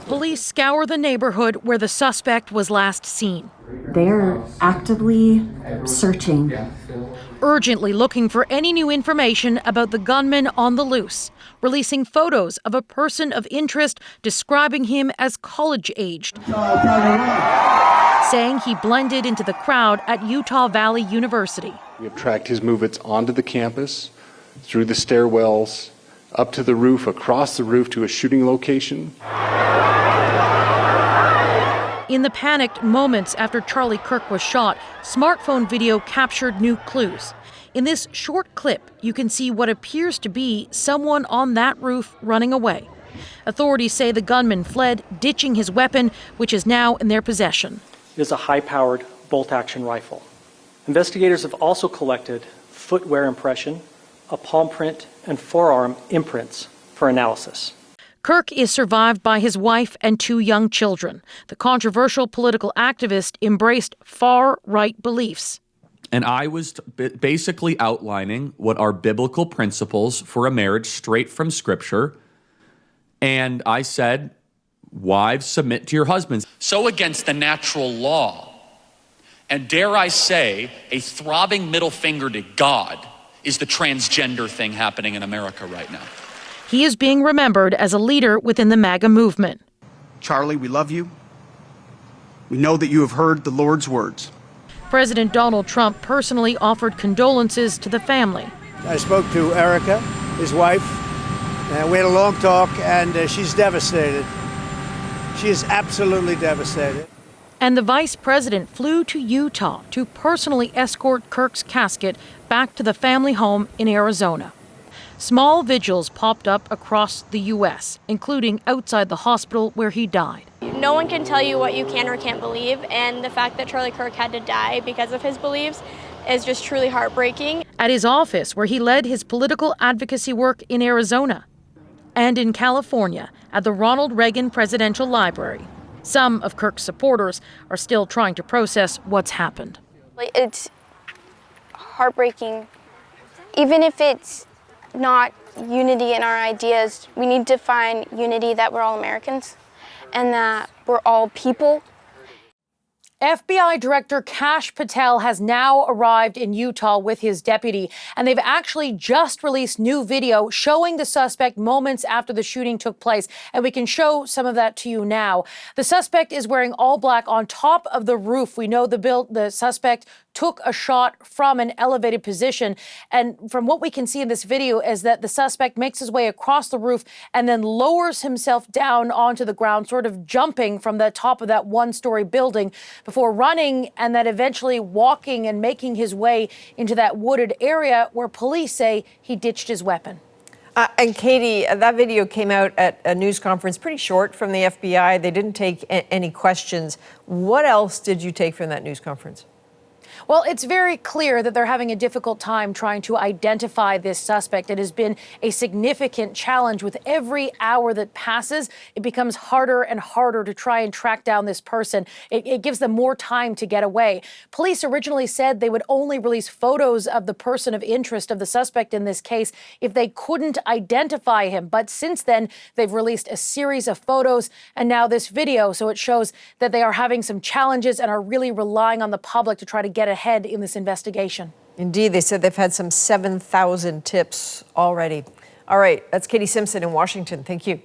Police scour the neighborhood where the suspect was last seen. They're actively searching. Urgently looking for any new information about the gunman on the loose, releasing photos of a person of interest describing him as college-aged, saying he blended into the crowd at Utah Valley University. We have tracked his movements onto the campus, through the stairwells, up to the roof, across the roof to a shooting location. In the panicked moments after Charlie Kirk was shot, smartphone video captured new clues. In this short clip, you can see what appears to be someone on that roof running away. Authorities say the gunman fled, ditching his weapon, which is now in their possession. It is a high-powered bolt-action rifle. Investigators have also collected footwear impression, a palm print, and forearm imprints for analysis. Kirk is survived by his wife and 2 young children. The controversial political activist embraced far-right beliefs. And I was basically outlining what are biblical principles for a marriage straight from Scripture. And I said, wives, submit to your husbands. So against the natural law, and dare I say, a throbbing middle finger to God, is the transgender thing happening in America right now. He is being remembered as a leader within the MAGA movement. Charlie, we love you. We know that you have heard the Lord's words. President Donald Trump personally offered condolences to the family. I spoke to Erica, his wife, and we had a long talk, and she's devastated. She is absolutely devastated. And the vice president flew to Utah to personally escort Kirk's casket back to the family home in Arizona. Small vigils popped up across the U.S., including outside the hospital where he died. No one can tell you what you can or can't believe, and the fact that Charlie Kirk had to die because of his beliefs is just truly heartbreaking. At his office, where he led his political advocacy work in Arizona, and in California at the Ronald Reagan Presidential Library. Some of Kirk's supporters are still trying to process what's happened. It's heartbreaking. Even if it's not unity in our ideas, we need to find unity that we're all Americans and that we're all people. FBI Director Kash Patel has now arrived in Utah with his deputy, and they've actually just released new video showing the suspect moments after the shooting took place, and we can show some of that to you now. The suspect is wearing all black on top of the roof. We know the suspect took a shot from an elevated position, and from what we can see in this video is that the suspect makes his way across the roof and then lowers himself down onto the ground, sort of jumping from the top of that one-story building before running and then eventually walking and making his way into that wooded area where police say he ditched his weapon. And Katie, that video came out at a news conference pretty short from the FBI. They didn't take any questions. What else did you take from that news conference? Well, it's very clear that they're having a difficult time trying to identify this suspect. It has been a significant challenge. With every hour that passes, it becomes harder and harder to try and track down this person. It gives them more time to get away. Police originally said they would only release photos of the person of interest of the suspect in this case if they couldn't identify him. But since then, they've released a series of photos and now this video. So it shows that they are having some challenges and are really relying on the public to try to get ahead in this investigation. Indeed, they said they've had some 7,000 tips already. All right, that's Katie Simpson in Washington. Thank you.